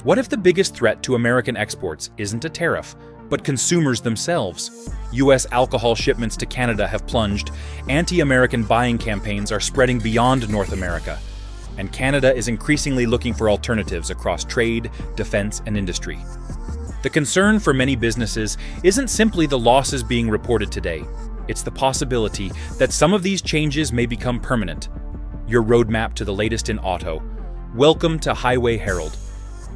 What if the biggest threat to American exports isn't a tariff, but consumers themselves? U.S. alcohol shipments to Canada have plunged, anti-American buying campaigns are spreading beyond North America, and Canada is increasingly looking for alternatives across trade, defense, and industry. The concern for many businesses isn't simply the losses being reported today. It's the possibility that some of these changes may become permanent. Your roadmap to the latest in auto. Welcome to Highway Herald.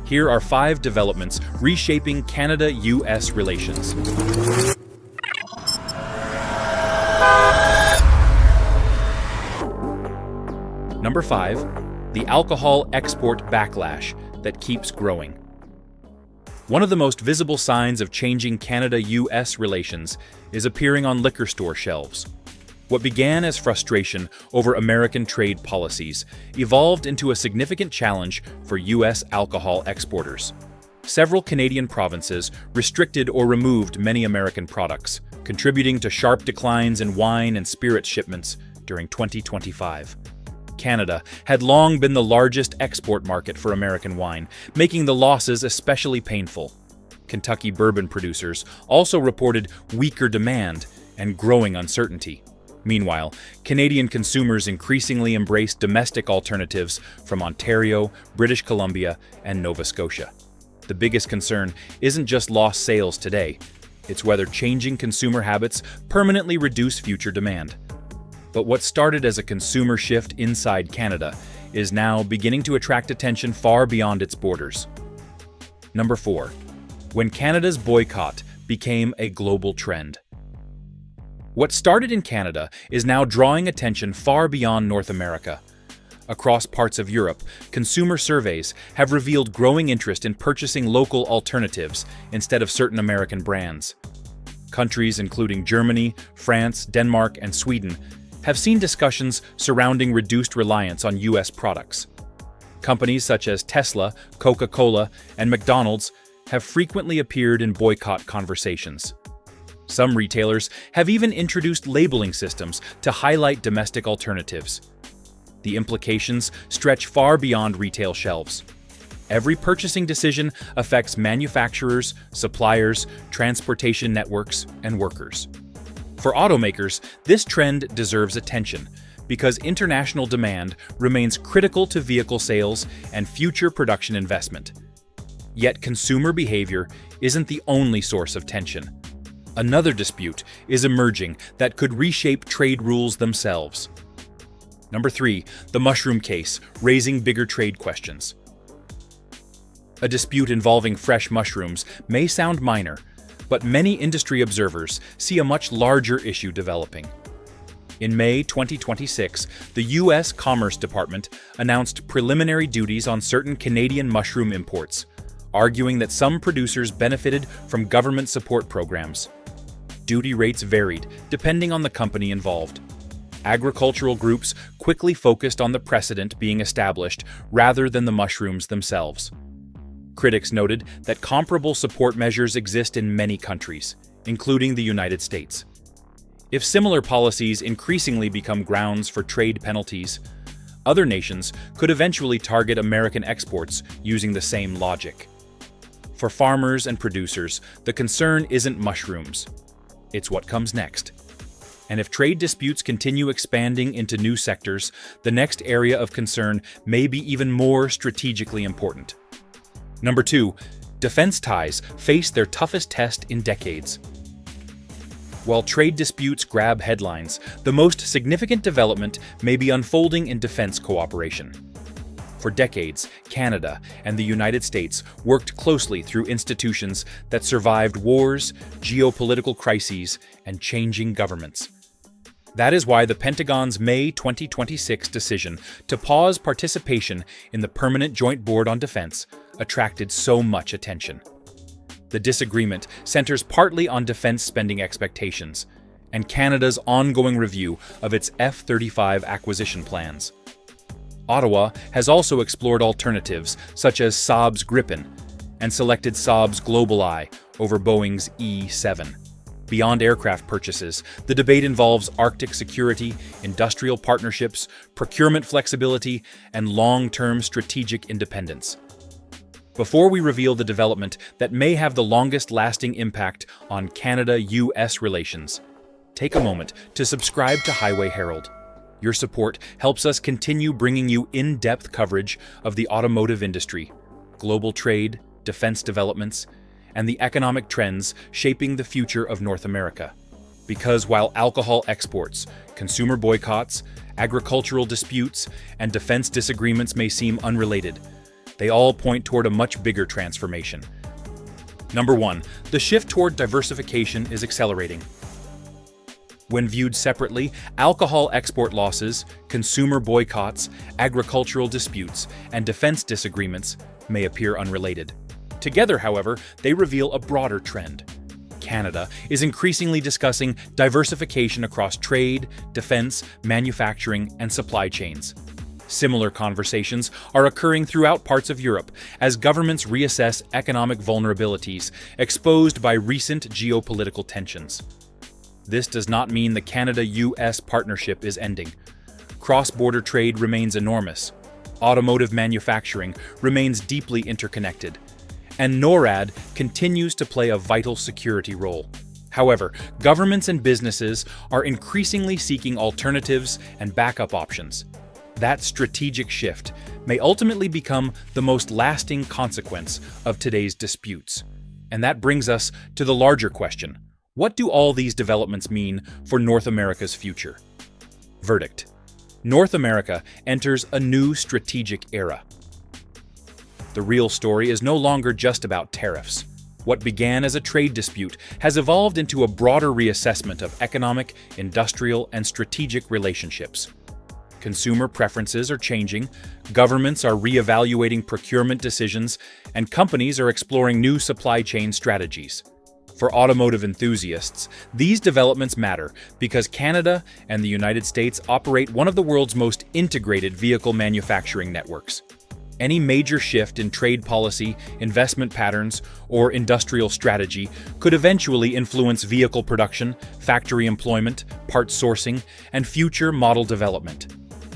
Here are 5 developments reshaping Canada-U.S. relations. Number 5. The alcohol export backlash that keeps growing. One of the most visible signs of changing Canada-U.S. relations is appearing on liquor store shelves. What began as frustration over American trade policies evolved into a significant challenge for U.S. alcohol exporters. Several Canadian provinces restricted or removed many American products, contributing to sharp declines in wine and spirits shipments during 2025. Canada had long been the largest export market for American wine, making the losses especially painful. Kentucky bourbon producers also reported weaker demand and growing uncertainty. Meanwhile, Canadian consumers increasingly embraced domestic alternatives from Ontario, British Columbia, and Nova Scotia. The biggest concern isn't just lost sales today, it's whether changing consumer habits permanently reduce future demand. But what started as a consumer shift inside Canada is now beginning to attract attention far beyond its borders. Number 4. When Canada's boycott became a global trend. What started in Canada is now drawing attention far beyond North America. Across parts of Europe, consumer surveys have revealed growing interest in purchasing local alternatives instead of certain American brands. Countries including Germany, France, Denmark, and Sweden have seen discussions surrounding reduced reliance on U.S. products. Companies such as Tesla, Coca-Cola, and McDonald's have frequently appeared in boycott conversations. Some retailers have even introduced labeling systems to highlight domestic alternatives. The implications stretch far beyond retail shelves. Every purchasing decision affects manufacturers, suppliers, transportation networks, and workers. For automakers, this trend deserves attention because international demand remains critical to vehicle sales and future production investment. Yet consumer behavior isn't the only source of tension. Another dispute is emerging that could reshape trade rules themselves. Number 3. The mushroom case, raising bigger trade questions. A dispute involving fresh mushrooms may sound minor, but many industry observers see a much larger issue developing. In May 2026, the U.S. Commerce Department announced preliminary duties on certain Canadian mushroom imports, arguing that some producers benefited from government support programs. Duty rates varied depending on the company involved. Agricultural groups quickly focused on the precedent being established rather than the mushrooms themselves. Critics noted that comparable support measures exist in many countries, including the United States. If similar policies increasingly become grounds for trade penalties, other nations could eventually target American exports using the same logic. For farmers and producers, the concern isn't mushrooms. It's what comes next. And if trade disputes continue expanding into new sectors, the next area of concern may be even more strategically important. Number 2. Defense ties face their toughest test in decades. While trade disputes grab headlines, the most significant development may be unfolding in defense cooperation. For decades, Canada and the United States worked closely through institutions that survived wars, geopolitical crises, and changing governments. That is why the Pentagon's May 2026 decision to pause participation in the Permanent Joint Board on Defense attracted so much attention. The disagreement centers partly on defense spending expectations and Canada's ongoing review of its F-35 acquisition plans. Ottawa has also explored alternatives such as Saab's Gripen and selected Saab's GlobalEye over Boeing's E-7. Beyond aircraft purchases, the debate involves Arctic security, industrial partnerships, procurement flexibility, and long-term strategic independence. Before we reveal the development that may have the longest-lasting impact on Canada-U.S. relations, take a moment to subscribe to Highway Herald. Your support helps us continue bringing you in-depth coverage of the automotive industry, global trade, defense developments, and the economic trends shaping the future of North America. Because while alcohol exports, consumer boycotts, agricultural disputes, and defense disagreements may seem unrelated, they all point toward a much bigger transformation. Number 1. The shift toward diversification is accelerating. When viewed separately, alcohol export losses, consumer boycotts, agricultural disputes, and defense disagreements may appear unrelated. Together, however, they reveal a broader trend. Canada is increasingly discussing diversification across trade, defense, manufacturing, and supply chains. Similar conversations are occurring throughout parts of Europe as governments reassess economic vulnerabilities exposed by recent geopolitical tensions. This does not mean the Canada-U.S. partnership is ending. Cross-border trade remains enormous. Automotive manufacturing remains deeply interconnected. And NORAD continues to play a vital security role. However, governments and businesses are increasingly seeking alternatives and backup options. That strategic shift may ultimately become the most lasting consequence of today's disputes. And that brings us to the larger question. What do all these developments mean for North America's future? Verdict: North America enters a new strategic era. The real story is no longer just about tariffs. What began as a trade dispute has evolved into a broader reassessment of economic, industrial, and strategic relationships. Consumer preferences are changing, governments are reevaluating procurement decisions, and companies are exploring new supply chain strategies. For automotive enthusiasts, these developments matter because Canada and the United States operate one of the world's most integrated vehicle manufacturing networks. Any major shift in trade policy, investment patterns, or industrial strategy could eventually influence vehicle production, factory employment, parts sourcing, and future model development.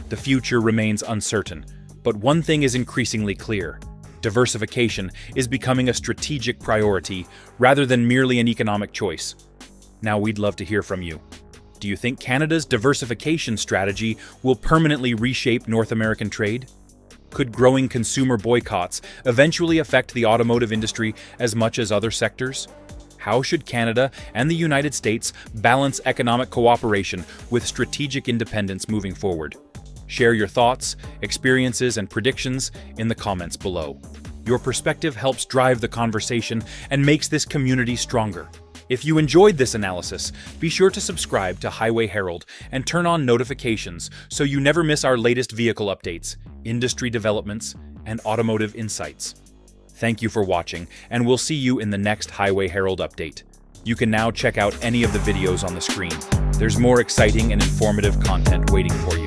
The future remains uncertain, but one thing is increasingly clear. Diversification is becoming a strategic priority rather than merely an economic choice. Now we'd love to hear from you. Do you think Canada's diversification strategy will permanently reshape North American trade? Could growing consumer boycotts eventually affect the automotive industry as much as other sectors? How should Canada and the United States balance economic cooperation with strategic independence moving forward? Share your thoughts, experiences, and predictions in the comments below. Your perspective helps drive the conversation and makes this community stronger. If you enjoyed this analysis, be sure to subscribe to Highway Herald and turn on notifications so you never miss our latest vehicle updates, industry developments, and automotive insights. Thank you for watching, and we'll see you in the next Highway Herald update. You can now check out any of the videos on the screen. There's more exciting and informative content waiting for you.